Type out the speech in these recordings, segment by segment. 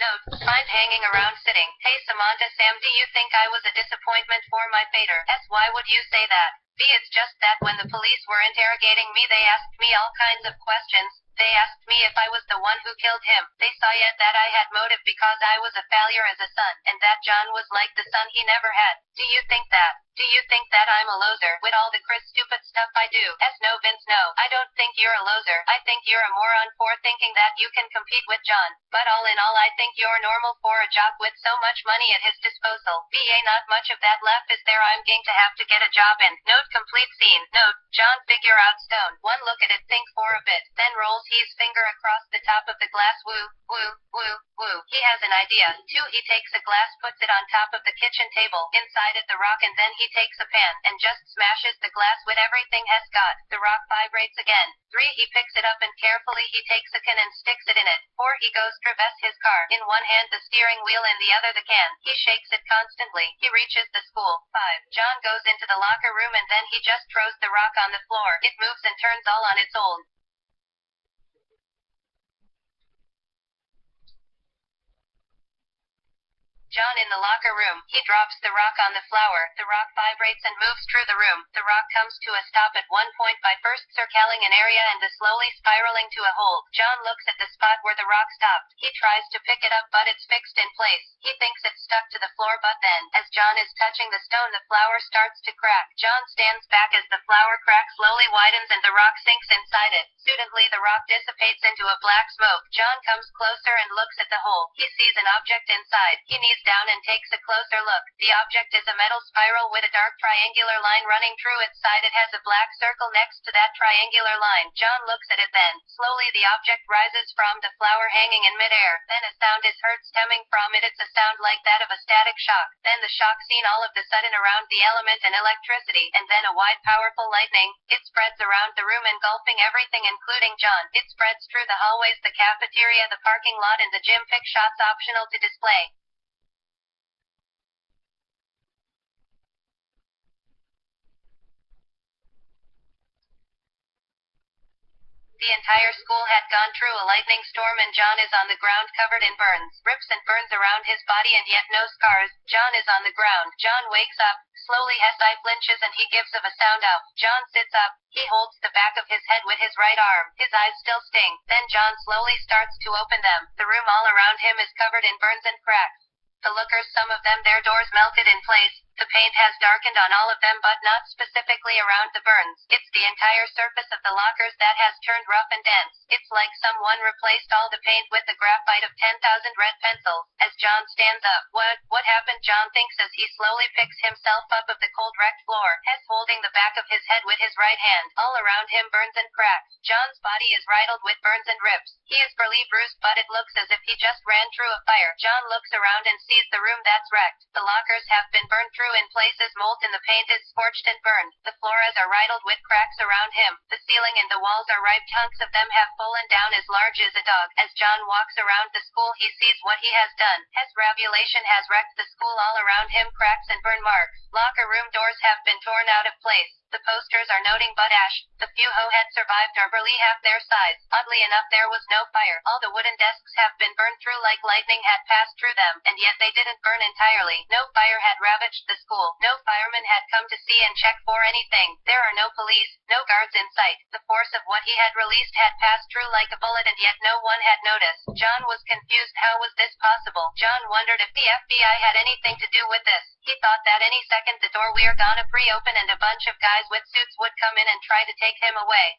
Note, find hanging around sitting. Hey Samantha, Sam, do you think I was a disappointment for my fader? S. Why would you say that? B. It's just that when the police were interrogating me, they asked me all kinds of questions. They asked me if I was the one who killed him. They saw yet that I had motive because I was a failure as a son, and that John was like the son he never had. Do you think that? Do you think that I'm a loser with all the stupid stuff I do? S. No, Vince, no. I don't think you're a loser. I think you're a moron for thinking that you can compete with John. But all in all, I think you're normal for a jock with so much money at his disposal. BA, not much of that left is there. I'm going to have to get a job in. Note, complete scene. Note, John figure out stone. One look at it, think for a bit, then rolls his finger across the top of the glass. Woo, woo, woo, woo. He has an idea. 2. He takes a glass, puts it on top of the kitchen table, inside it the rock, and then he takes a pan and just smashes the glass with everything has got. The rock vibrates again. 3. He picks it up and carefully he takes a can and sticks it in it. 4. He goes traverse his car. In one hand the steering wheel, in the other the can. He shakes it constantly. He reaches the school. 5. John goes into the locker room and then he just throws the rock on the floor. It moves and turns all on its own. John in the locker room. He drops the rock on the floor. The rock vibrates and moves through the room. The rock comes to a stop at one point by first circling an area and then slowly spiraling to a hole. John looks at the spot where the rock stopped. He tries to pick it up, but it's fixed in place. He thinks it's stuck to the floor, but then, as John is touching the stone, the flower starts to crack. John stands back as the flower crack slowly widens and the rock sinks inside it. Suddenly the rock dissipates into a black smoke. John comes closer and looks at the hole. He sees an object inside. He knees down and takes a closer look. The object is a metal spiral with a dark triangular line running through its side. It has a black circle next to that triangular line. John looks at it then. Slowly the object rises from the flower hanging in midair. Then a sound is heard stemming from it. It's a sound like that of a static shock. Then the shock seen all of the sudden around the element and electricity, and then a wide powerful lightning. It spreads around the room engulfing everything including John. It spreads through the hallways, the cafeteria, the parking lot, and the gym. Pick shots optional to display. The entire school had gone through a lightning storm and John is on the ground covered in burns, rips and burns around his body and yet no scars. John is on the ground. John wakes up. Slowly Hesai flinches and he gives of a sound out. John sits up. He holds the back of his head with his right arm. His eyes still sting. Then John slowly starts to open them. The room all around him is covered in burns and cracks. The lookers, some of them their doors melted in place. The paint has darkened on all of them but not specifically around the burns. It's the entire surface of the lockers that has turned rough and dense. It's like someone replaced all the paint with the graphite of 10,000 red pencils. As John stands up, what happened? John thinks as he slowly picks himself up of the cold wrecked floor. Hess holding the back of his head with his right hand. All around him burns and cracks. John's body is riddled with burns and rips. He is barely bruised but it looks as if he just ran through a fire. John looks around and sees the room that's wrecked. The lockers have been burned through in places, molten, the paint is scorched and burned. The floors are riddled with cracks around him. The ceiling and the walls are ripped. Chunks of them have fallen down as large as a dog. As John walks around the school, he sees what he has done. His revelation has wrecked the school. All around him cracks and burn marks. Locker room doors have been torn out of place. The posters are noting but ash. The few who had survived are barely half their size. Oddly enough, there was no fire. All the wooden desks have been burned through like lightning had passed through them, and yet they didn't burn entirely. No fire had ravaged the school. No firemen had come to see and check for anything. There are no police, no guards in sight. The force of what he had released had passed through like a bullet and yet no one had noticed. John was confused. How was this possible? John wondered if the FBI had anything to do with this. He thought that any second the door were gonna pre-open and a bunch of guys with suits would come in and try to take him away.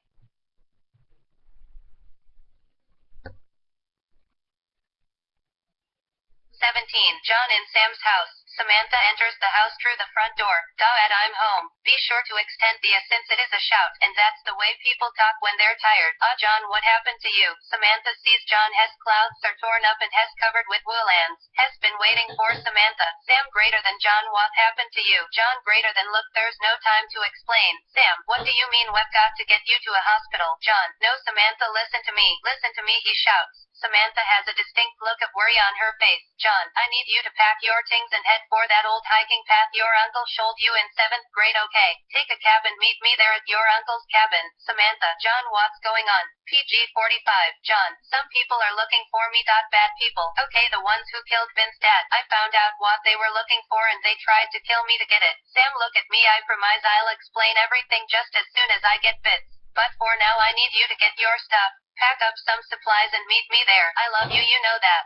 17. John in Sam's house. Samantha enters the house through the front door. Dad, I'm home. Be sure to extend the since it is a shout, and that's the way people talk when they're tired. John, what happened to you? Samantha sees John. His clothes are torn up and has covered with woollands. Has been waiting for Samantha. Sam, greater than John, what happened to you? John, greater than, look, there's no time to explain. Sam, what do you mean we've got to get you to a hospital? John, no, Samantha, listen to me. Listen to me, he shouts. Samantha has a distinct look of worry on her face. John, I need you to pack your things and head for that old hiking path your uncle showed you in 7th grade, okay? Take a cab and meet me there at your uncle's cabin. Samantha, John, what's going on? PG-45, John, some people are looking for me. Bad people. Okay, the ones who killed Vince's dad. I found out what they were looking for and they tried to kill me to get it. Sam, look at me. I promise I'll explain everything just as soon as I get bits. But for now I need you to get your stuff, pack up some supplies and meet me there. I love you, you know that.